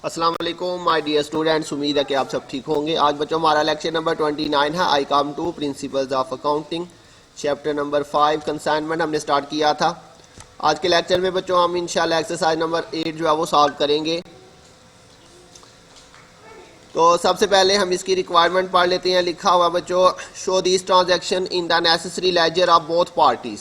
अस्सलाम वालेकुम my dear students, उम्मीद है कि आप सब ठीक होंगे। आज बच्चों हमारा लेक्चर नंबर 29 है। I come to principles of accounting, chapter number 5 consignment हमने स्टार्ट किया था। आज के लेक्चर में बच्चों हम इंशाल्लाह एक्सरसाइज नंबर 8 जो है वो सॉल्व करेंगे। तो सबसे पहले हम इसकी रिक्वायरमेंट पढ़ लेते हैं। लिखा हुआ बच्चों, show this transaction in the necessary laser of both parties.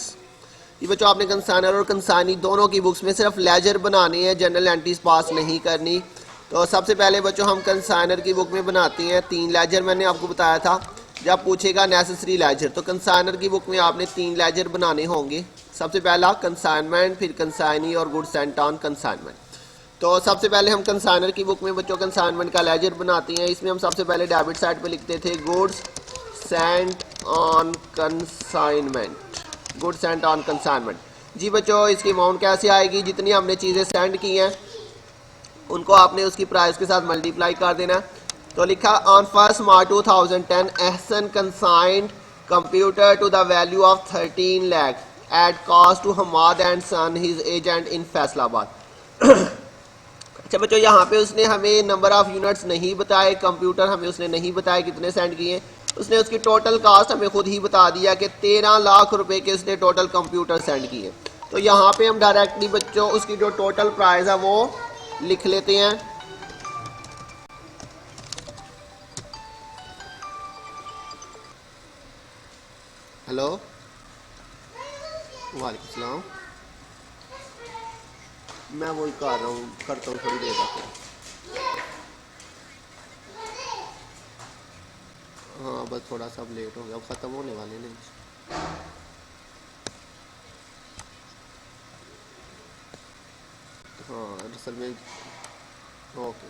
ये बच्चों आपने कंसाइनर और कंसाइनी दोनों की बुक्स में सिर्फ लेजर बनानी है, जनरल एंट्रीज पास नहीं करनी। तो सबसे पहले बच्चों हम कंसाइनर की बुक में बनाती हैं 3 लेजर। मैंने आपको बताया था जब पूछेगा नेसेसरी लेजर, तो कंसाइनर की बुक में आपने 3 लेजर बनाने होंगे। सबसे पहला कंसाइनमेंट, फिर कंसाइनी और गुड्स सेंट ऑन कंसाइनमेंट। तो सबसे पहले हम कंसाइनर की बुक में बच्चों कंसाइनमेंट का लेजर बनाती हैं। इसमें हम सबसे पहले डेबिट साइड पे लिखते थे goods sent on consignment, goods sent on consignment. जी बच्चों, इसकी अमाउंट कैसे आएगी? जितनी हमने चीज़ें सेंड की हैं उनको आपने उसकी प्राइस के साथ मल्टीप्लाई कर देना। तो लिखा on 1 March 2010 Ehsan consigned computer to the value of 13 lakh at cost to Hamad and son his agent in Faisalabad. अच्छा बच्चों, यहाँ पे उसने हमें नंबर ऑफ यूनिट्स नहीं बताए, कंप्यूटर हमें उसने नहीं बताया कितने सेंड किए। उसने उसकी टोटल कास्ट हमें खुद ही बता दिया कि 13 लाख रुपए के उसने टोटल कंप्यूटर सेंड किए। तो यहाँ पे हम डायरेक्टली बच्चों उसकी जो टोटल प्राइस है वो लिख लेते हैं। हेलो, वालेकुम सलाम। मैं वही कर रहा हूँ, करता हूँ थोड़ी देर तक। हाँ बस थोड़ा सा लेट हो गया, ख़त्म होने वाले नहीं। हाँ असल में ओके।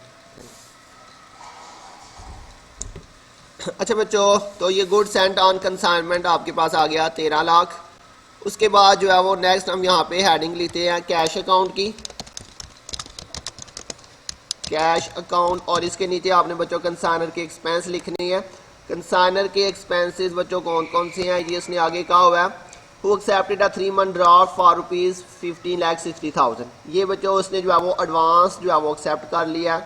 अच्छा बच्चों, तो ये गुड सेंट ऑन कंसाइनमेंट आपके पास आ गया 13 लाख। उसके बाद जो है वो नेक्स्ट हम यहाँ पे हेडिंग लिखते हैं कैश अकाउंट की, कैश अकाउंट। और इसके नीचे आपने बच्चों कंसाइनर के एक्सपेंस लिखनी है। कंसाइनर के एक्सपेंसेस बच्चों कौन कौन से हैं ये उसने आगे कहा हुआ है। Who accepted a 3 month draft for ₹15,60,000। ये बच्चों उसने जो है वो एडवांस जो है वो एक्सेप्ट कर लिया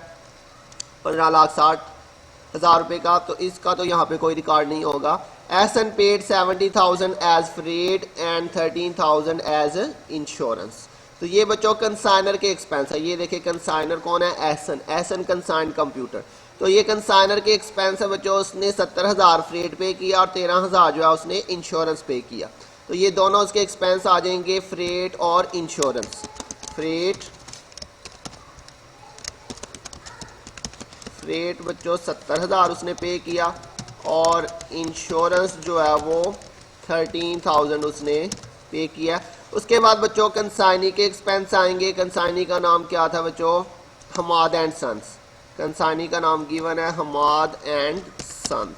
15,60,000 रुपये का। तो इसका तो यहाँ पे कोई रिकॉर्ड नहीं होगा। Ahsan paid 70,000 as freight and 13,000 as insurance. तो ये बच्चों कंसाइनर के एक्सपेंस है। ये देखिए कंसाइनर कौन है? एहसन। Ehsan consigned computer. तो ये कंसाइनर के एक्सपेंस है बच्चों। उसने 70,000 फ्रेट पे किया और 13,000 जो है उसने इंश्योरेंस पे किया। तो ये दोनों उसके एक्सपेंस आ जाएंगे, फ्रेट और इंश्योरेंस। फ्रेट बच्चों 70,000 उसने पे किया और इंश्योरेंस जो है वो 13,000 उसने पे किया। उसके बाद बच्चों कंसाइनी के एक्सपेंस आएंगे। कंसाइनी का नाम क्या था बच्चों? Hammad and sons. कंसाइनी का नाम गिवन है Hammad and sons.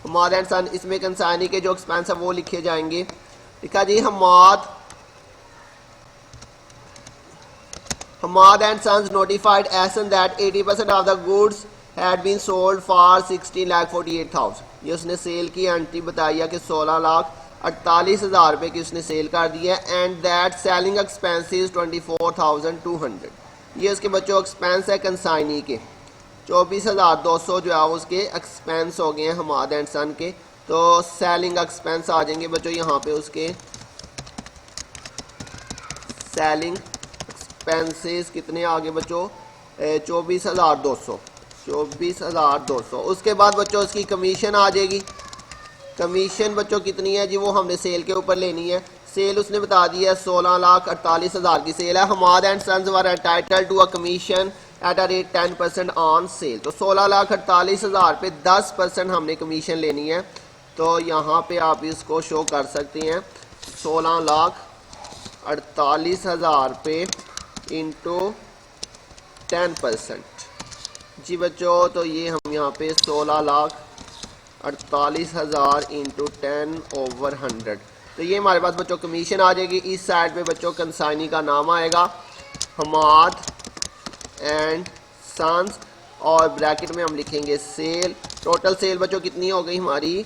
Hamad and son, इसमें कंसाइनी के जो एक्सपेंस है वो लिखे जाएंगे। लिखा जी Hamad and sons notified Ehsan that 80% of the goods had been sold for 16,48,000। ये उसने सेल की एंट्री बताई है कि 16,48,000 रुपये की उसने सेल कर दी है। And that selling expenses 24,200। ये उसके बच्चों एक्सपेंस है कंसाइनी के। 24,200 जो है उसके एक्सपेंस हो गए हैं हमाद एंड सन के। तो सेलिंग एक्सपेंस आ जाएंगे बच्चों यहाँ पे उसके सेलिंग एक्सपेंसेस कितने आ गए बच्चों? 24,200। उसके बाद बच्चों उसकी कमीशन आ जाएगी। कमीशन बच्चों कितनी है जी? वो हमने सेल के ऊपर लेनी है। सेल उसने बता दी है 16,48,000 की सेल है। Hammad and sons were entitled to a commission at a rate 10% on sale. तो 16,48,000 पे 10% हमने कमीशन लेनी है। तो यहाँ पे आप इसको शो कर सकते हैं 16,48,000 पे इंटू 10%। जी बच्चों, तो ये हम यहाँ पे 16,48,000 इंटू 10/100। तो ये हमारे पास बच्चों कमीशन आ जाएगी। इस साइड पे बच्चों कंसाइनी का नाम आएगा हमाद एंड सन्स और ब्रैकेट में हम लिखेंगे सेल। टोटल सेल बच्चों कितनी हो गई हमारी?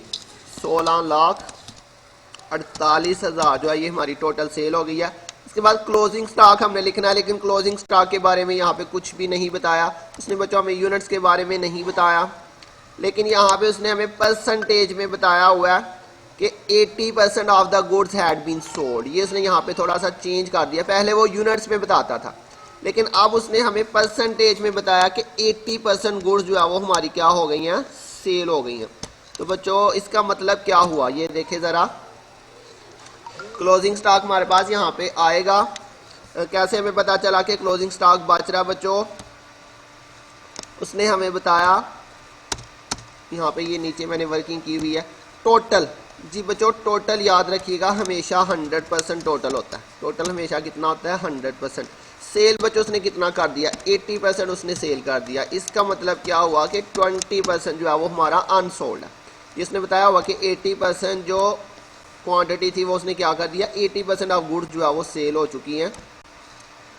16,48,000 जो है ये हमारी टोटल सेल हो गई है। इसके बाद क्लोजिंग स्टॉक हमने लिखना है, लेकिन क्लोजिंग स्टॉक के बारे में यहाँ पे कुछ भी नहीं बताया उसने बच्चों, हमें यूनिट्स के बारे में नहीं बताया, लेकिन यहाँ पे उसने हमें परसेंटेज में बताया हुआ है कि 80% of the goods had been sold. ये उसने यहाँ पे थोड़ा सा चेंज कर दिया, पहले वो यूनिट्स में बताता था, लेकिन अब उसने हमें परसेंटेज में बताया कि 80% गुड्स जो है वो हमारी क्या हो गई हैं, सेल हो गई हैं। तो बच्चों इसका मतलब क्या हुआ, ये देखें ज़रा, क्लोजिंग स्टॉक हमारे पास यहाँ पे आएगा। कैसे हमें पता चला कि क्लोजिंग स्टॉक बच रहा बच्चों, उसने हमें बताया, यहाँ पे ये नीचे मैंने वर्किंग की हुई है, टोटल। जी बच्चों टोटल याद रखिएगा हमेशा 100% टोटल होता है, टोटल हमेशा कितना होता है, 100%। सेल बच्चों उसने कितना कर दिया, 80% उसने सेल कर दिया। इसका मतलब क्या हुआ कि 20% जो है वो हमारा अनसोल्ड है। जिसने बताया हुआ कि 80% जो क्वांटिटी थी वो उसने क्या कर दिया, 80% ऑफ गुड्स जो है वो सेल हो चुकी हैं।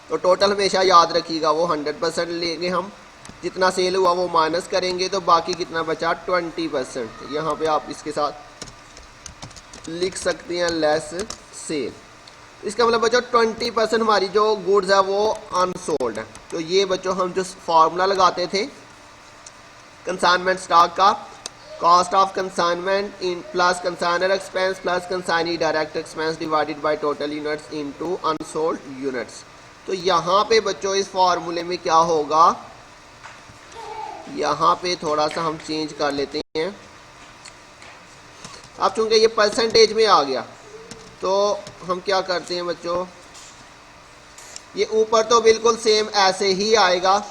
तो टोटल हमेशा याद रखिएगा वो 100% लेंगे हम, जितना सेल हुआ वो माइनस करेंगे तो बाकी कितना बचा, 20%। यहाँ पे आप इसके साथ लिख सकते हैं लेस सेल। इसका मतलब बच्चों 20% हमारी जो गुड्स है वो अनसोल्ड है। तो ये बच्चों हम जो फार्मूला लगाते थे कंसाइनमेंट स्टॉक का, cost of consignment in plus consignor expense plus consignee direct expense divided by total units into unsold units. तो यहाँ पे बच्चों इस फार्मूले में क्या होगा, यहाँ पे थोड़ा सा हम चेंज कर लेते हैं। अब चूंकि ये परसेंटेज में आ गया तो हम क्या करते हैं बच्चों, ये ऊपर तो बिल्कुल सेम ऐसे ही आएगा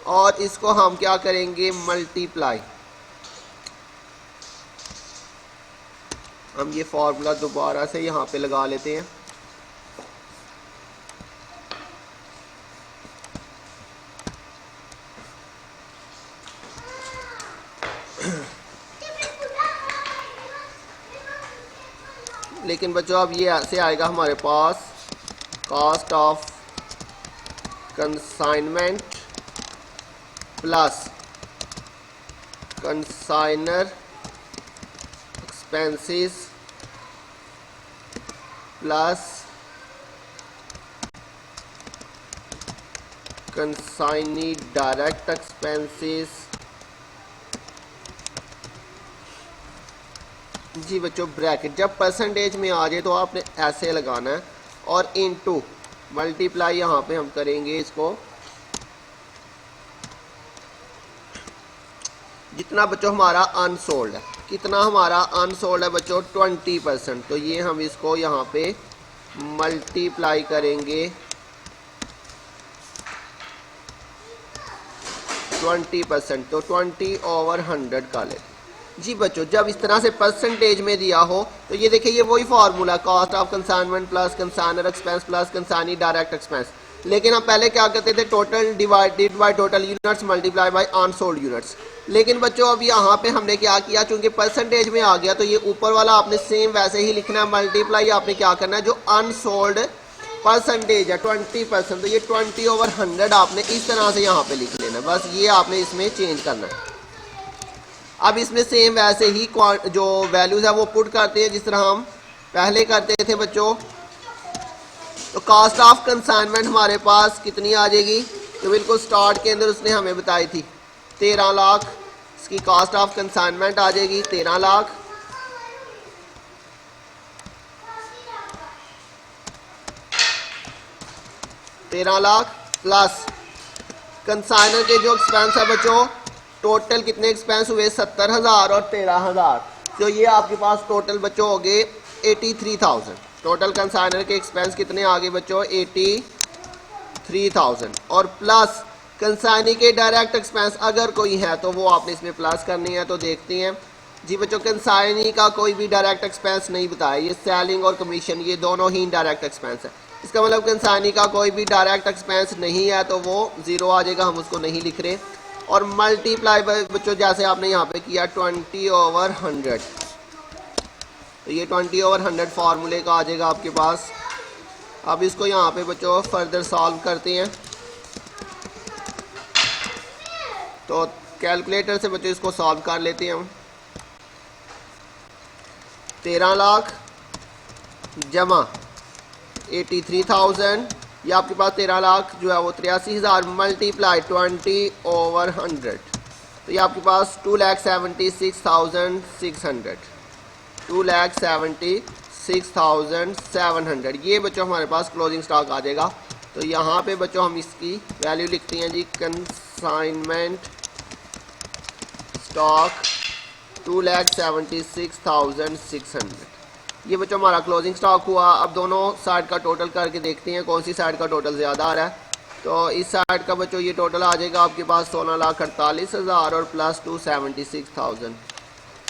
और इसको हम क्या करेंगे, मल्टीप्लाई। हम ये फॉर्मूला दोबारा से यहाँ पे लगा लेते हैं। लेकिन बच्चों अब ये ऐसे आएगा हमारे पास, cost of consignment plus consignor expenses plus consignee direct expenses. जी बच्चों ब्रैकेट जब परसेंटेज में आ जाए तो आपने ऐसे लगाना है और इनटू मल्टीप्लाई यहाँ पे हम करेंगे इसको, जितना बच्चों हमारा अनसोल्ड है, कितना हमारा अनसोल्ड है बच्चों, 20%। तो ये हम इसको यहाँ पे मल्टीप्लाई करेंगे 20%, तो 20/100 का लेते। जी बच्चों जब इस तरह से परसेंटेज में दिया हो तो ये देखिए, ये वही formula, cost of consignment plus consignor expense plus consignee direct expense. लेकिन हम पहले क्या करते थे, total divided by total units multiply by unsold units. लेकिन बच्चों अब यहाँ पे हमने क्या किया, चूंकि परसेंटेज में आ गया तो ये ऊपर वाला आपने सेम वैसे ही लिखना है, मल्टीप्लाई आपने क्या करना है, जो अनसोल्ड परसेंटेज है 20%, तो ये 20/100 आपने इस तरह से यहाँ पे लिख लेना, बस ये आपने इसमें चेंज करना है। अब इसमें सेम वैसे ही जो वैल्यूज़ है वो पुट करते हैं जिस तरह हम पहले करते थे बच्चों। तो कॉस्ट ऑफ कंसाइनमेंट हमारे पास कितनी आ जाएगी, तो बिल्कुल स्टार्ट के अंदर उसने हमें बताई थी 13 लाख, इसकी कॉस्ट ऑफ कंसाइनमेंट आ जाएगी 13 लाख। प्लस कंसाइनर के जो एक्सपेंस है बच्चों, टोटल कितने एक्सपेंस हुए, 70,000 और 13,000, तो ये आपके पास टोटल बच्चों हो गए 83,000। टोटल कंसाइनर के एक्सपेंस कितने आ गए बच्चों, 83,000। और प्लस कंसाइनी के डायरेक्ट एक्सपेंस अगर कोई है तो वो आपने इसमें प्लस करनी है। तो देखते हैं जी बच्चों, कंसाइनी का कोई भी डायरेक्ट एक्सपेंस नहीं बताया, ये सेलिंग और कमीशन ये दोनों ही डायरेक्ट एक्सपेंस है। इसका मतलब कंसाइनी का कोई भी डायरेक्ट एक्सपेंस नहीं है तो वो ज़ीरो आ जाएगा, हम उसको नहीं लिख रहे। और मल्टीप्लाई बच्चों जैसे आपने यहाँ पे किया 20/100, तो ये 20/100 फार्मूले का आ जाएगा आपके पास। अब इसको यहाँ पे बच्चों फर्दर सॉल्व करते हैं। तो कैलकुलेटर से बच्चों इसको सॉल्व कर लेते हैं हम। 13 लाख जमा 83,000, ये आपके पास 13 लाख जो है वो 83,000 मल्टीप्लाई 20/100, तो ये आपके पास 2,76,600, 2,76,700, ये बच्चों हमारे पास क्लोजिंग स्टॉक आ जाएगा। तो यहाँ पे बच्चों हम इसकी वैल्यू लिखते हैं जी, कंसाइनमेंट स्टॉक 2,76,600, ये बच्चों हमारा क्लोजिंग स्टॉक हुआ। अब दोनों साइड का टोटल करके देखते हैं कौन सी साइड का टोटल ज़्यादा आ रहा है। तो इस साइड का बच्चों ये टोटल आ जाएगा आपके पास 16,48,000 और प्लस 276,000,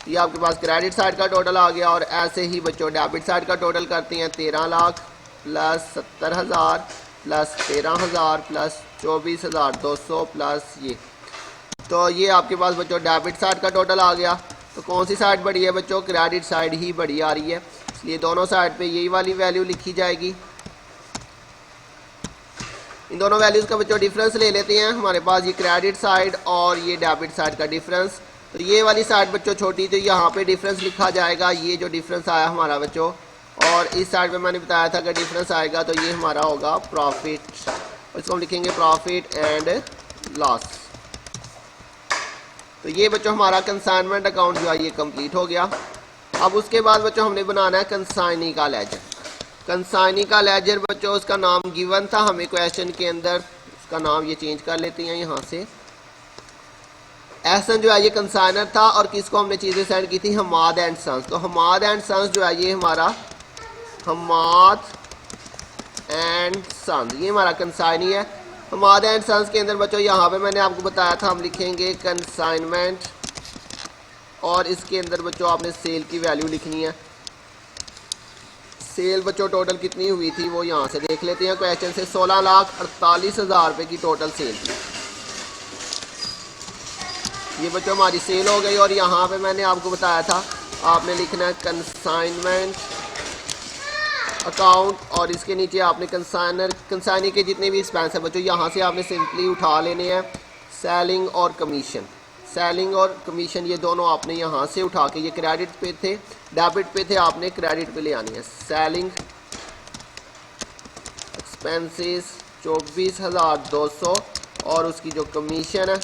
ये आपके पास क्रेडिट साइड का टोटल आ गया। और ऐसे ही बच्चों डेबिट साइड का टोटल करते हैं, 13 lakh plus 70,000 plus 13,000 plus 24,200 plus ये, तो ये आपके पास बच्चों डेबिट साइड का टोटल आ गया। तो कौन सी साइड बढ़ी है बच्चों, क्रेडिट साइड ही बढ़ी आ रही है, इसलिए दोनों साइड पे यही वाली वैल्यू लिखी जाएगी। इन दोनों वैल्यूज़ का बच्चों डिफरेंस ले लेते हैं, हमारे पास ये क्रेडिट साइड और ये डेबिट साइड का डिफरेंस। तो ये वाली साइड बच्चों छोटी, तो यहाँ पे डिफरेंस लिखा जाएगा, ये जो डिफरेंस आया हमारा बच्चों, और इस साइड पे मैंने बताया था अगर डिफरेंस आएगा तो ये हमारा होगा प्रॉफिट, इसको हम लिखेंगे प्रॉफिट एंड लॉस। तो ये बच्चों हमारा कंसाइनमेंट अकाउंट जो है ये कंप्लीट हो गया। अब उसके बाद बच्चों हमने बनाना है कंसाइनी का लेजर। कंसाइनी का लेजर बच्चों उसका नाम गिवन था हमें क्वेश्चन के अंदर, उसका नाम ये चेंज कर लेते हैं यहाँ से। एहसन जो है ये कंसाइनर था और किसको हमने चीज़ें सेंड की थी, हमाद एंड सन्स। तो हमाद एंड सन्स जो है ये हमारा हमाद एंड सन्स, ये हमारा कंसाइनी है। हमाद एंड सन्स के अंदर बच्चों यहाँ पे मैंने आपको बताया था हम लिखेंगे कंसाइनमेंट, और इसके अंदर बच्चों आपने सेल की वैल्यू लिखनी है। सेल बच्चों टोटल कितनी हुई थी वो यहाँ से देख लेते हैं क्वेश्चन से, 16,48,000 रुपये की टोटल सेल थी, ये बच्चों हमारी सेल हो गई। और यहाँ पे मैंने आपको बताया था आपने लिखना है कंसाइनमेंट अकाउंट, और इसके नीचे आपने कंसाइनी के जितने भी एक्सपेंस है बच्चों यहाँ से आपने सिंपली उठा लेने हैं। सेलिंग और कमीशन, सेलिंग और कमीशन ये दोनों आपने यहाँ से उठा के, ये क्रेडिट पे थे डेबिट पे थे, आपने क्रेडिट पे ले आनी है। सेलिंग एक्सपेंसेस 24,200 और उसकी जो कमीशन है,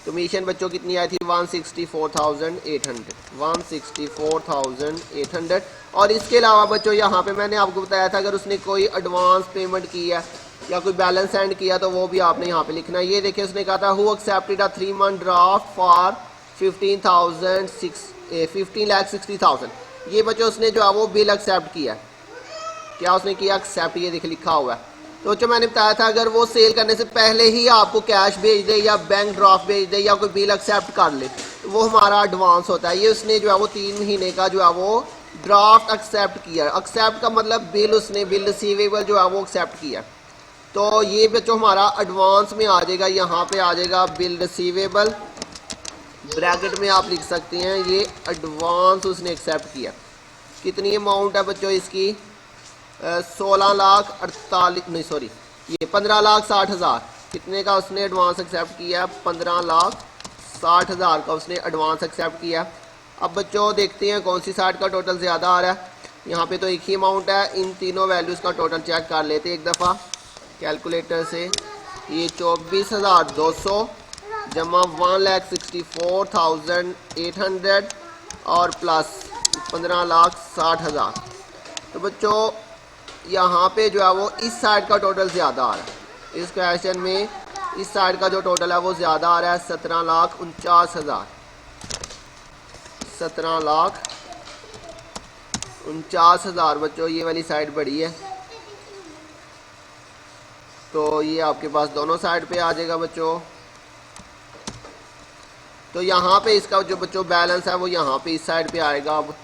कमीशन बच्चों कितनी आई थी 164,800, 164,800। और इसके अलावा बच्चों यहाँ पे मैंने आपको बताया था अगर उसने कोई एडवांस पेमेंट की है या कोई बैलेंस सेंड किया तो वो भी आपने यहाँ पे लिखना है। ये देखिए उसने कहा था who accepted a 3 month draft for 15,60,000, ये बच्चों उसने जो है वो बिल एक्सेप्ट किया। क्या उसने किया, एक्सेप्ट, ये देख लिखा हुआ है। तो जो मैंने बताया था अगर वो सेल करने से पहले ही आपको कैश भेज दे या बैंक ड्राफ्ट भेज दे या कोई बिल एक्सेप्ट कर ले तो वो हमारा एडवांस होता है। ये उसने जो है वो 3 महीने का जो है वो ड्राफ्ट एक्सेप्ट किया। एक्सेप्ट का मतलब बिल, उसने बिल रिसीवेबल जो है वो एक्सेप्ट किया। तो ये बच्चों हमारा एडवांस में आ जाएगा, यहाँ पे आ जाएगा बिल रिसीवेबल, ब्रैकेट में आप लिख सकते हैं ये एडवांस उसने एक्सेप्ट किया। कितनी अमाउंट है बच्चों इसकी, 15,60,000, कितने का उसने एडवांस एक्सेप्ट किया, 15,60,000 का उसने एडवांस एक्सेप्ट किया। अब बच्चों देखते हैं कौन सी साइड का टोटल ज़्यादा आ रहा है। यहाँ पे तो एक ही अमाउंट है, इन तीनों वैल्यूज़ का टोटल चेक कर लेते हैं एक दफ़ा कैलकुलेटर से। ये 24,200 जमा 1,64,800 और प्लस 15,60,000। तो बच्चों यहाँ पे जो है वो इस साइड का टोटल ज़्यादा आ रहा है, इस क्वेश्चन में इस साइड का जो टोटल है वो ज़्यादा आ रहा है, 17,49,000, 17,49,000 बच्चों ये वाली साइड बड़ी है। तो ये आपके पास दोनों साइड पे आ जाएगा बच्चों। तो यहाँ पे इसका जो बच्चों बैलेंस है वो यहाँ पे इस साइड पे आएगा। अब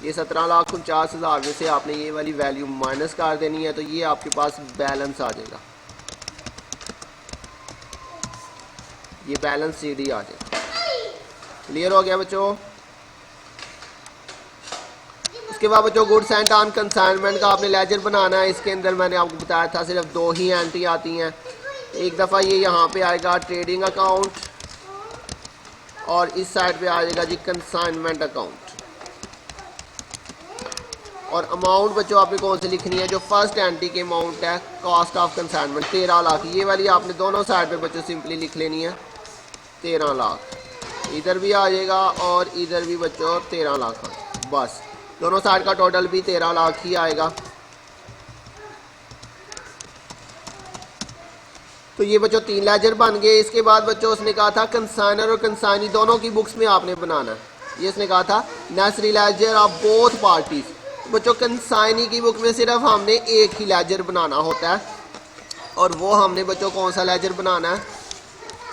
ये 17,49,000 में से आपने ये वाली वैल्यू माइनस कर देनी है, तो ये आपके पास बैलेंस आ जाएगा, ये बैलेंस सीडी आ जाएगा। क्लियर हो गया बच्चों। उसके बाद बच्चों गुड्स एंड ऑन कंसाइनमेंट का आपने लेजर बनाना है। इसके अंदर मैंने आपको बताया था सिर्फ 2 ही एंट्री आती हैं। एक दफ़ा ये यहाँ पे आएगा ट्रेडिंग अकाउंट और इस साइड पे आ जाएगा जी कंसाइनमेंट अकाउंट। और अमाउंट बच्चों आपने कौन सी लिखनी है, जो फर्स्ट एंट्री की अमाउंट है कॉस्ट ऑफ कंसाइनमेंट 13 लाख, ये वाली आपने दोनों साइड पे बच्चों सिंपली लिख लेनी है 13 लाख, इधर भी आ जाएगा और इधर भी बच्चों 13 लाख, बस दोनों साइड का टोटल भी 13 लाख ही आएगा। तो ये बच्चों 3 लेजर बन गए। इसके बाद बच्चों उसने कहा था कंसाइनर और कंसाइनी दोनों की बुक्स में आपने बनाना है, ये उसने कहा था necessary laser of both parties. बच्चों कंसाइनी की बुक में सिर्फ हमने एक ही लेजर बनाना होता है और वो हमने बच्चों कौन सा लेजर बनाना है,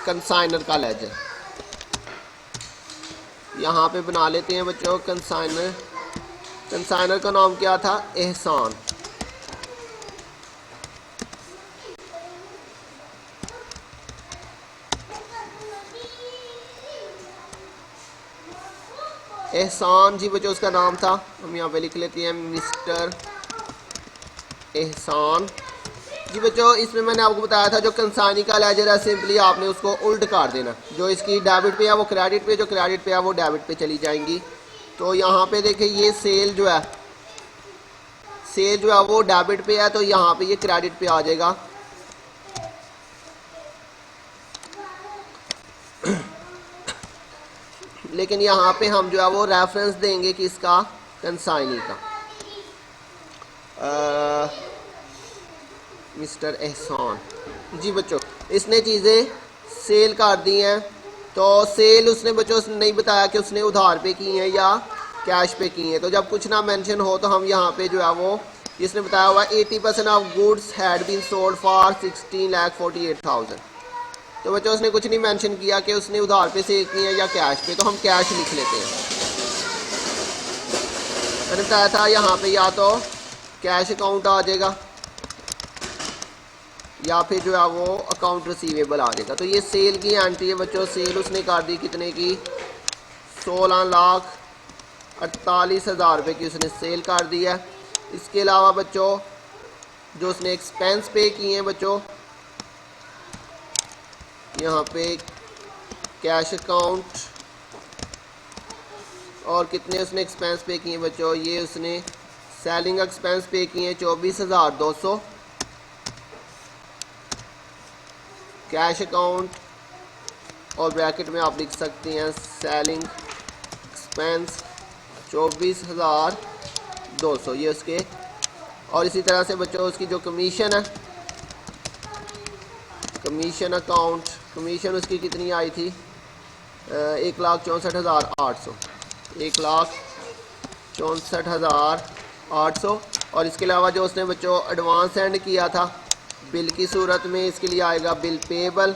कंसाइनर का लेजर। यहाँ पे बना लेते हैं बच्चों कंसाइनर। कंसाइनर का नाम क्या था, एहसान। एहसान जी बच्चों उसका नाम था, हम यहाँ पे लिख लेते हैं मिस्टर एहसान जी। बच्चों इसमें मैंने आपको बताया था जो कंसाइनी का लेजर है सिंपली आपने उसको उल्ट कर देना, जो इसकी डेबिट पे है वो क्रेडिट पे, जो क्रेडिट पे है वो डेबिट पे चली जाएंगी। तो यहाँ पे देखिए ये सेल जो है वो डेबिट पे है, तो यहाँ पे ये क्रेडिट पे आ जाएगा। लेकिन यहाँ पे हम जो है वो रेफरेंस देंगे किसका, कंसाइनी का, मिस्टर एहसान जी। बच्चों इसने चीज़ें सेल कर दी हैं, तो सेल उसने बच्चों उसने नहीं बताया कि उसने उधार पे की हैं या कैश पे की हैं। तो जब कुछ ना मेंशन हो तो हम यहाँ पे जो है वो इसने बताया हुआ 80% of goods had been sold for 16,48,000। तो बच्चों उसने कुछ नहीं मेंशन किया कि उसने उधार पे सेल की है या कैश पे, तो हम कैश लिख लेते हैं। मैंने बताया था यहाँ पे या तो कैश अकाउंट आ जाएगा या फिर जो है वो अकाउंट रिसीवेबल आ जाएगा। तो ये सेल की एंट्री है बच्चों, सेल उसने कर दी कितने की, 16,48,000 रुपये की उसने सेल कर दी है। इसके अलावा बच्चों जो उसने एक्सपेंस पे किए हैं बच्चों, यहाँ पे कैश अकाउंट और कितने उसने एक्सपेंस पे किए बच्चों, ये उसने सेलिंग एक्सपेंस पे किए हैं 24,200, कैश अकाउंट और ब्रैकेट में आप लिख सकते हैं सेलिंग एक्सपेंस 24,200 ये उसके। और इसी तरह से बच्चों उसकी जो कमीशन है, कमीशन अकाउंट, कमीशन उसकी कितनी आई थी, 1,64,800, 1,64,800। और इसके अलावा जो उसने बच्चों एडवांस सेंड किया था बिल की सूरत में, इसके लिए आएगा बिल पेबल।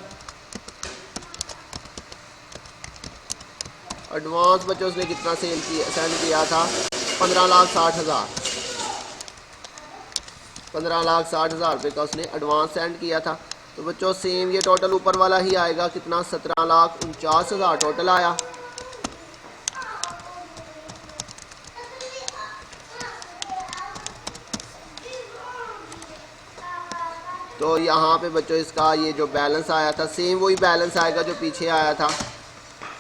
एडवांस बच्चों उसने कितना सेंड किया था, 15,60,000, 15,60,000 रुपये का उसने एडवांस सेंड किया था। तो बच्चों सेम ये टोटल ऊपर वाला ही आएगा, कितना 17,49,000 टोटल आया। तो यहाँ पे बच्चों इसका ये जो बैलेंस आया था सेम वही बैलेंस आएगा जो पीछे आया था,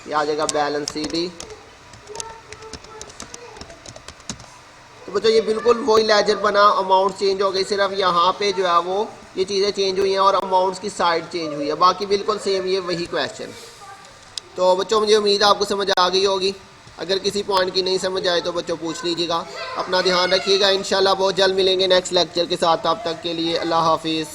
ये आ जाएगा बैलेंस CD। तो बच्चों ये बिल्कुल वही लेजर बना, अमाउंट चेंज हो गई, सिर्फ यहाँ पे जो है वो ये चीज़ें चेंज हुई हैं और अमाउंट्स की साइड चेंज हुई है, बाकी बिल्कुल सेम ये वही क्वेश्चन। तो बच्चों मुझे उम्मीद है आपको समझ आ गई होगी। अगर किसी पॉइंट की नहीं समझ आए तो बच्चों पूछ लीजिएगा। अपना ध्यान रखिएगा, इंशाल्लाह बहुत जल्द मिलेंगे नेक्स्ट लेक्चर के साथ। तब तक के लिए अल्लाह हाफिज़।